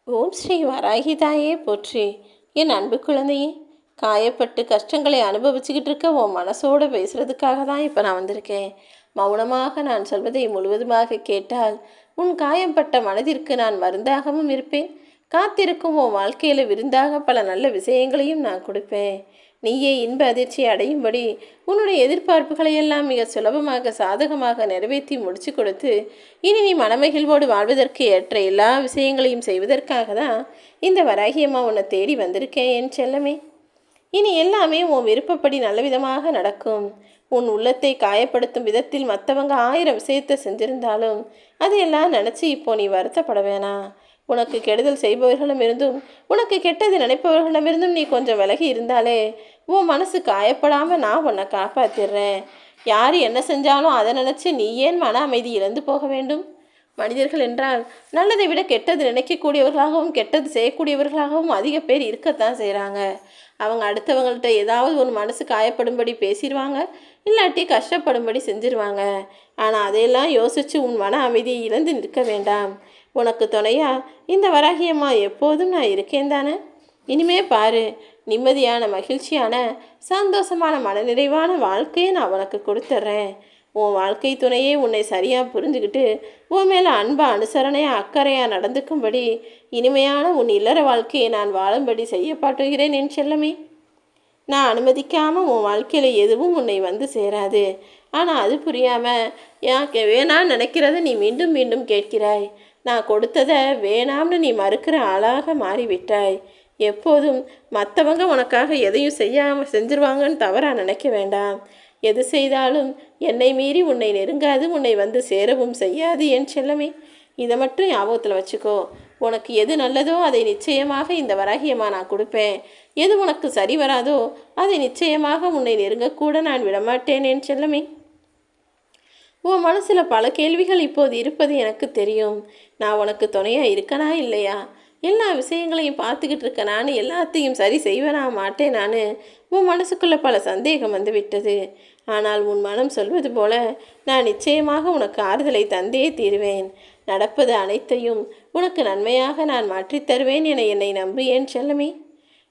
ஓம் ஸ்ரீ வராகி தாயே போற்றி. என் அன்பு குழந்தையே, காயப்பட்டு கஷ்டங்களை அனுபவிச்சுக்கிட்டு இருக்க உன் மனசோடு பேசுகிறதுக்காக தான் இப்போ நான் வந்திருக்கேன். மௌனமாக நான் சொல்வதை முழுவதுமாக கேட்டால் உன் காயம்பட்ட மனதிற்கு நான் மருந்தாகவும் இருப்பேன். காத்திருக்கும் உன் வாழ்க்கையில் விருந்தாக பல நல்ல விஷயங்களையும் நான் கொடுப்பேன். நீயே இன்ப அதிர்ச்சி அடையும்படி உன்னுடைய எதிர்பார்ப்புகளை எல்லாம் மிக சுலபமாக சாதகமாக நிறைவேற்றி முடிச்சு கொடுத்து இனி நீ மனமகிழ்வோடு வாழ்வதற்கு ஏற்ற எல்லா விஷயங்களையும் செய்வதற்காக தான் இந்த வராகியம்மா உன்னை தேடி வந்திருக்கேன் என் செல்லமே. இனி எல்லாமே உன் விருப்பப்படி நல்ல விதமாக நடக்கும். உன் உள்ளத்தை காயப்படுத்தும் விதத்தில் மற்றவங்க 1000 விஷயத்தை செஞ்சிருந்தாலும் அதையெல்லாம் நினச்சி இப்போ நீ வருத்தப்பட வேணாம். உனக்கு கெடுதல் செய்பவர்களிடம் இருந்தும் உனக்கு கெட்டது நினைப்பவர்களிடமிருந்தும் நீ கொஞ்சம் விலகி இருந்தாலே உன் மனசு காயப்படாமல் நான் உன்னை காப்பாற்றிடுறேன். யார் என்ன செஞ்சாலும் அதை நினச்சி நீ ஏன் மன அமைதி இழந்து போக வேண்டும்? மனிதர்கள் என்றால் நல்லதை விட கெட்டது நினைக்கக்கூடியவர்களாகவும் கெட்டது செய்யக்கூடியவர்களாகவும் அதிக பேர் இருக்கத்தான் செய்கிறாங்க. அவங்க அடுத்தவங்கள்ட்ட ஏதாவது ஒரு மனசு காயப்படும்படி பேசிடுவாங்க, இல்லாட்டி கஷ்டப்படும்படி செஞ்சிருவாங்க. ஆனால் அதையெல்லாம் யோசித்து உன் மன அமைதியை இழந்து நிற்க வேண்டாம். உனக்கு துணையா இந்த வராகியம்மா எப்போதும் நான் இருக்கேன் தானே. இனிமே பாரு, நிம்மதியான மகிழ்ச்சியான சந்தோஷமான மனநிறைவான வாழ்க்கையை நான் உனக்கு கொடுத்துட்றேன். உன் வாழ்க்கை துணையே உன்னை சரியாக புரிஞ்சுக்கிட்டு உன் மேலே அன்பாக அனுசரணையாக அக்கறையாக நடந்துக்கும்படி இனிமையான உன் இல்லற வாழ்க்கையை நான் வாழும்படி செய்யப்பட்டுகிறேன் என் செல்லமே. நான் அனுமதிக்காமல் உன் வாழ்க்கையில் எதுவும் உன்னை வந்து சேராது. ஆனால் அது புரியாமல் எனக்கு வேணான்னு நினைக்கிறத நீ மீண்டும் மீண்டும் கேட்கிறாய். நான் கொடுத்ததை வேணாம்னு நீ மறுக்கிற ஆளாக மாறிவிட்டாய். எப்போதும் மற்றவங்க உனக்காக எதையும் செய்யாமல் செஞ்சிருவாங்கன்னு தவறாக நினைக்க வேண்டாம். எது செய்தாலும் என்னை மீறி உன்னை நெருங்காது, உன்னை வந்து சேரவும் செய்யாது என் செல்லமே. இதை மட்டும் ஞாபகத்தில் வச்சுக்கோ. உனக்கு எது நல்லதோ அதை நிச்சயமாக இந்த வராகியமாக நான் கொடுப்பேன். எது உனக்கு சரி வராதோ அதை நிச்சயமாக உன்னை நெருங்கக்கூட நான் விடமாட்டேன் என் செல்லமே. உன் மனசில் பல கேள்விகள் இப்போது இருப்பது எனக்கு தெரியும். நான் உனக்கு துணையாக இருக்கனா இல்லையா, எல்லா விஷயங்களையும் பார்த்துக்கிட்டு இருக்க நான் எல்லாத்தையும் சரி செய்வேனா மாட்டேன் நான், உன் மனசுக்குள்ளே பல சந்தேகம் வந்து விட்டது. ஆனால் உன் மனம் சொல்வது போல நான் நிச்சயமாக உனக்கு ஆறுதலை தந்தே தீருவேன். நடப்பது அனைத்தையும் உனக்கு நன்மையாக நான் மாற்றித் தருவேன் என என்னை நம்பு என் செல்லமே.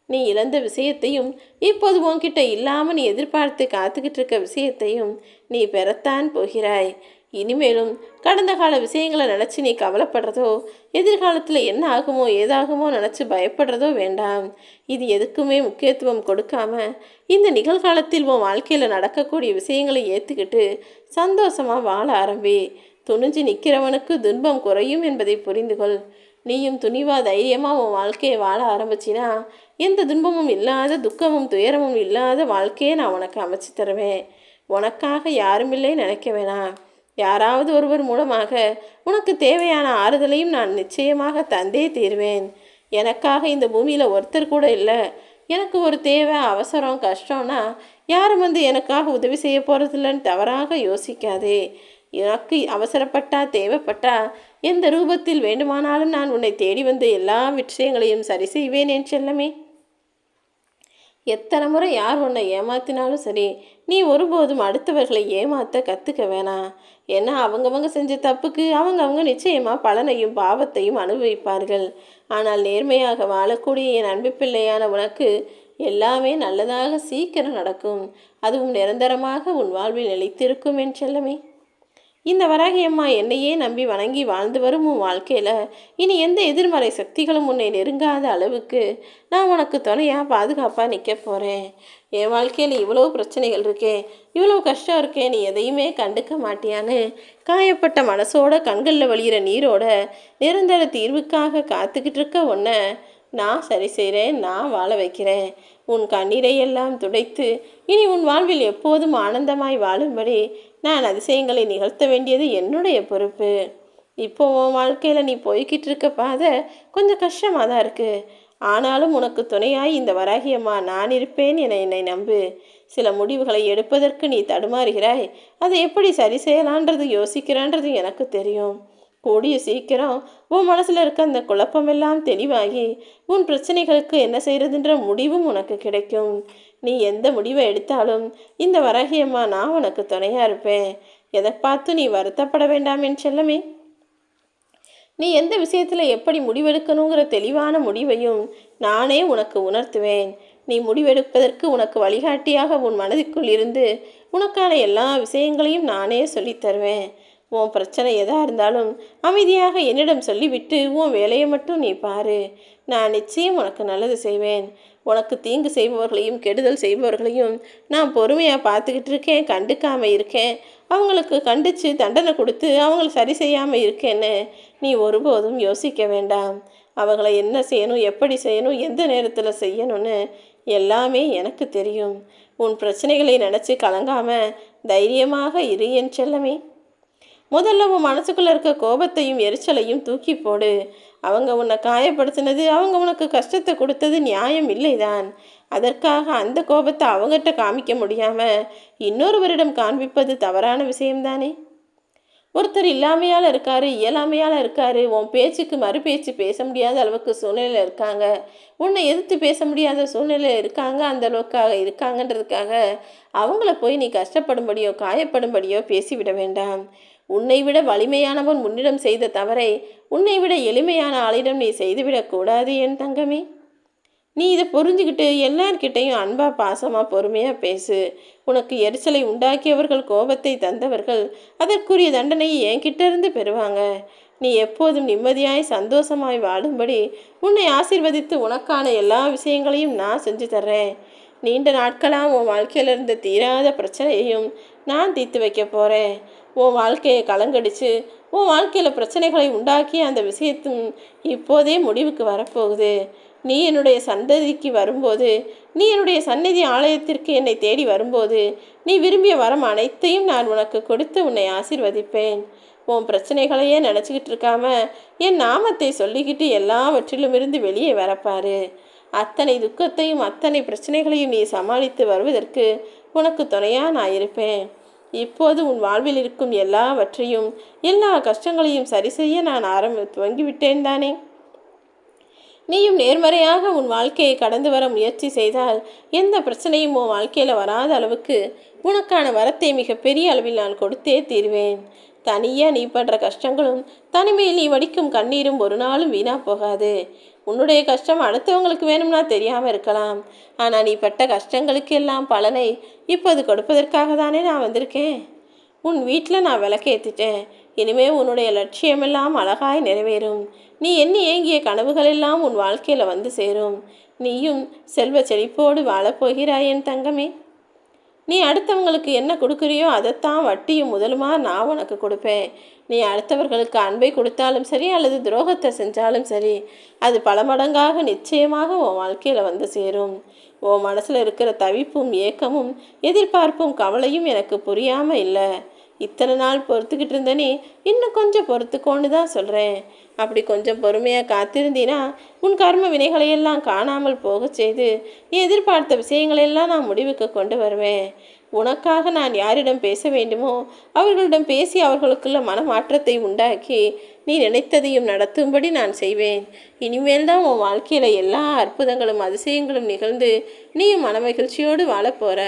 நீ இழந்த விஷயத்தையும் இப்போது உன்கிட்ட இல்லாமல் நீ எதிர்பார்த்து காத்துக்கிட்டு இருக்க விஷயத்தையும் நீ பெறத்தான் போகிறாய். இனிமேலும் கடந்த கால விஷயங்களை நினச்சி நீ கவலைப்படுறதோ எதிர்காலத்தில் என்ன ஆகுமோ ஏதாகுமோ நினச்சி பயப்படுறதோ வேண்டாம். இது எதுக்குமே முக்கியத்துவம் கொடுக்காம இந்த நிகழ்காலத்தில் உன் வாழ்க்கையில் நடக்கக்கூடிய விஷயங்களை ஏற்றுக்கிட்டு சந்தோஷமாக வாழ ஆரம்பி. துணிஞ்சு நிற்கிறவனுக்கு துன்பம் குறையும் என்பதை புரிந்துகொள். நீயும் துணிவா தைரியமாக உன் வாழ்க்கையை வாழ ஆரம்பிச்சினா எந்த துன்பமும் இல்லாத துக்கமும் துயரமும் இல்லாத வாழ்க்கையை நான் உனக்கு அமைச்சு தருவேன். உனக்காக யாருமில்லை நினைக்க வேணாம். யாராவது ஒருவர் மூலமாக உனக்கு தேவையான ஆறுதலையும் நான் நிச்சயமாக தந்தே தீர்வேன். எனக்காக இந்த பூமியில் ஒருத்தர் கூட இல்லை. எனக்கு ஒரு தேவை அவசரம் கஷ்டம்னா யாரும் வந்து எனக்காக உதவி செய்ய போகிறதில்லன்னு தவறாக யோசிக்காதே. எனக்கு அவசரப்பட்டா தேவைப்பட்டா எந்த ரூபத்தில் வேண்டுமானாலும் நான் உன்னை தேடி வந்து எல்லா விஷயங்களையும் சரி செய்வேன் என் செல்லமே. எத்தனை முறை யார் உன்னை ஏமாத்தினாலும் சரி, நீ ஒருபோதும் அடுத்தவர்களை ஏமாற்ற கற்றுக்க வேணாம். ஏன்னா அவங்கவங்க செஞ்ச தப்புக்கு அவங்க நிச்சயமாக பலனையும் பாவத்தையும் அனுபவிப்பார்கள். ஆனால் நேர்மையாக வாழக்கூடிய என் அன்பு பிள்ளையான உனக்கு எல்லாமே நல்லதாக சீக்கிரம் நடக்கும். அதுவும் நிரந்தரமாக உன் வாழ்வில் நிலைத்திருக்கும் என் செல்லமே. இந்த வராகியம்மா என்னையே நம்பி வணங்கி வாழ்ந்து வரும் உன் வாழ்க்கையில் இனி எந்த எதிர்மறை சக்திகளும் உன்னை நெருங்காத அளவுக்கு நான் உனக்கு துணையாக பாதுகாப்பாக நிற்க போகிறேன். என் வாழ்க்கையில் இவ்வளோ பிரச்சனைகள் இருக்கே, இவ்வளோ கஷ்டம் இருக்கே, நீ எதையுமே கண்டுக்க மாட்டியான்னு காயப்பட்ட மனசோட கண்களில் வழிகிற நீரோட நிரந்தர தீர்வுக்காக காத்துக்கிட்டு இருக்க உன்னை நான் சரி செய்கிறேன், நான் வாழ வைக்கிறேன். உன் கண்ணீரையெல்லாம் துடைத்து இனி உன் வாழ்வில் எப்போதும் ஆனந்தமாய் வாழும்படி நான் அதிசயங்களை நிகழ்த்த வேண்டியது என்னுடைய பொறுப்பு. இப்போ உன் வாழ்க்கையில் நீ போய்கிட்டு இருக்க பாதை கொஞ்சம் கஷ்டமாக தான் இருக்குது. ஆனாலும் உனக்கு துணையாய் இந்த வராகியம்மா நான் இருப்பேன் என என்னை நம்பு. சில முடிவுகளை எடுப்பதற்கு நீ தடுமாறுகிறாய். அதை எப்படி சரி செய்யலான்றது யோசிக்கிறான்றது எனக்கு தெரியும். கூடிய சீக்கிரம் உன் மனசில் இருக்க அந்த குழப்பமெல்லாம் தெளிவாகி உன் பிரச்சனைகளுக்கு என்ன செய்கிறதுன்ற முடிவும் உனக்கு கிடைக்கும். நீ எந்த முடிவை எடுத்தாலும் இந்த வராகியம்மா நான் உனக்கு துணையாக இருப்பேன். எதை பார்த்து நீ வருத்தப்பட வேண்டாம் என் செல்லமே. நீ எந்த விஷயத்தில் எப்படி முடிவெடுக்கணுங்கிற தெளிவான முடிவையும் நானே உனக்கு உணர்த்துவேன். நீ முடிவெடுப்பதற்கு உனக்கு வழிகாட்டியாக உன் மனதிற்குள் இருந்து உனக்கான எல்லா விஷயங்களையும் நானே சொல்லித்தருவேன். உன் பிரச்சனை எதாக இருந்தாலும் அமைதியாக என்னிடம் சொல்லிவிட்டு உன் வேலையை மட்டும் நீ பாரு. நான் நிச்சயம் உனக்கு நல்லது செய்வேன். உனக்கு தீங்கு செய்பவர்களையும் கெடுதல் செய்பவர்களையும் நான் பொறுமையாக பார்த்துக்கிட்டு இருக்கேன், கண்டுக்காமல் இருக்கேன். அவங்களுக்கு கண்டித்து தண்டனை கொடுத்து அவங்கள சரி செய்யாமல் இருக்கேன்னு நீ ஒருபோதும் யோசிக்க வேண்டாம். அவங்கள என்ன செய்யணும், எப்படி செய்யணும், எந்த நேரத்தில் செய்யணும்னு எல்லாமே எனக்கு தெரியும். உன் பிரச்சனைகளை நினச்சி கலங்காமல் தைரியமாக இரு என் செல்லமே. முதல்ல உன் மனசுக்குள்ளே இருக்க கோபத்தையும் எரிச்சலையும் தூக்கி போடு. அவங்க உன்னை காயப்படுத்தினது, அவங்க உனக்கு கஷ்டத்தை கொடுத்தது நியாயம் இல்லைதான். அதற்காக அந்த கோபத்தை அவங்ககிட்ட காமிக்க முடியாமல் இன்னொருவரிடம் காண்பிப்பது தவறான விஷயம்தானே. ஒருத்தர் இல்லாமையால் இருக்காரு, இயலாமையால் இருக்காரு, உன் பேச்சுக்கு மறு பேச்சு பேச முடியாத அளவுக்கு சூழ்நிலையில் இருக்காங்க, உன்னை எதிர்த்து பேச முடியாத சூழ்நிலையில் இருக்காங்க, அந்த அளவுக்காக இருக்காங்கன்றதுக்காக அவங்கள போய் நீ கஷ்டப்படும்படியோ காயப்படும்படியோ பேசிவிட வேண்டாம். உன்னை விட வலிமையானவன் உன்னிடம் செய்த தவறை உன்னை விட எளிமையான ஆளிடம் நீ செய்துவிடக்கூடாது என் தங்கமே. நீ இதை புரிஞ்சுக்கிட்டு எல்லார்கிட்டையும் அன்பா பாசமாக பொறுமையாக பேசு. உனக்கு எரிச்சலை உண்டாக்கியவர்கள், கோபத்தை தந்தவர்கள் அதற்குரிய தண்டனையை என்கிட்ட இருந்து பெறுவாங்க. நீ எப்போதும் நிம்மதியாய் சந்தோஷமாய் வாழும்படி உன்னை ஆசீர்வதித்து உனக்கான எல்லா விஷயங்களையும் நான் செஞ்சு தர்றேன். நீண்ட நாட்களாக உன் வாழ்க்கையில் இருந்த தீராத பிரச்சனையையும் நான் தீர்த்து வைக்க போகிறேன். உன் வாழ்க்கையை கலங்கடிச்சு உன் வாழ்க்கையில் பிரச்சனைகளை உண்டாக்கி அந்த விஷயத்தும் இப்போதே முடிவுக்கு வரப்போகுது. நீ என்னுடைய சந்ததிக்கு வரும்போது, நீ என்னுடைய சந்நிதி ஆலயத்திற்கு என்னை தேடி வரும்போது, நீ விரும்பிய வரம் அனைத்தையும் நான் உனக்கு கொடுத்து உன்னை ஆசீர்வதிப்பேன். உன் பிரச்சனைகளையே நினச்சிக்கிட்டு இருக்காம என் நாமத்தை சொல்லிக்கிட்டு எல்லாவற்றிலும் இருந்து வெளியே வரப்பாரு. அத்தனை துக்கத்தையும் அத்தனை பிரச்சனைகளையும் நீ சமாளித்து வருவதற்கு உனக்கு துணையாக நான் இருப்பேன். இப்போது உன் வாழ்வில் இருக்கும் எல்லாவற்றையும் எல்லா கஷ்டங்களையும் சரி செய்ய நான் துவங்கிவிட்டேன் தானே. நீயும் நேர்மறையாக உன் வாழ்க்கையை கடந்து வர முயற்சி செய்தால் எந்த பிரச்சனையும் உன் வாழ்க்கையில் வராத அளவுக்கு உனக்கான வரத்தை மிகப்பெரிய அளவில் நான் கொடுத்தே தீர்வேன். தனியாக நீ படுற கஷ்டங்களும் தனிமையில் நீ வடிக்கும் கண்ணீரும் ஒரு நாளும் வீணாக போகாது. உன்னுடைய கஷ்டம் அடுத்தவங்களுக்கு வேணும்னா தெரியாமல் இருக்கலாம். ஆனால் நீ பட்ட கஷ்டங்களுக்கு எல்லாம் பலனை இப்போது கொடுப்பதற்காக தானே நான் வந்திருக்கேன். உன் வீட்டில் நான் விளக்கேற்றிட்டேன். இனிமேல் உன்னுடைய லட்சியமெல்லாம் அழகாய் நிறைவேறும். நீ எண்ணி ஏங்கிய கனவுகளெல்லாம் உன் வாழ்க்கையில் வந்து சேரும். நீயும் செல்வ செழிப்போடு வாழப்போகிறாய் என் தங்கமே. நீ அடுத்தவங்களுக்கு என்ன கொடுக்குறியோ அதைத்தான் வட்டியும் முதலுமா நான் உனக்கு கொடுப்பேன். நீ அடுத்தவர்களுக்கு அன்பை கொடுத்தாலும் சரி அல்லது துரோகத்தை செஞ்சாலும் சரி, அது பல மடங்காக நிச்சயமாக உன் வாழ்க்கையில் வந்து சேரும். உன் மனசில் இருக்கிற தவிப்பும் ஏக்கமும் எதிர்பார்ப்பும் கவலையும் எனக்கு புரியாமல் இல்லை. இத்தனை நாள் பொறுத்துக்கிட்டு இருந்த நீ இன்னும் கொஞ்சம் பொறுத்துக்கோன்னு தான் சொல்கிறேன். அப்படி கொஞ்சம் பொறுமையாக காத்திருந்தீனா உன் கர்ம வினைகளையெல்லாம் காணாமல் போக செய்து நீ எதிர்பார்த்த விஷயங்களெல்லாம் நான் முடிவுக்கு கொண்டு வருவேன். உனக்காக நான் யாரிடம் பேச வேண்டுமோ அவர்களிடம் பேசி அவர்களுக்குள்ள மனமாற்றத்தை உண்டாக்கி நீ நினைத்ததையும் நடத்தும்படி நான் செய்வேன். இனிமேல் தான் உன் வாழ்க்கையில் எல்லா அற்புதங்களும் அதிசயங்களும் நிகழ்ந்து நீயும் மன மகிழ்ச்சியோடு வாழப்போகிற.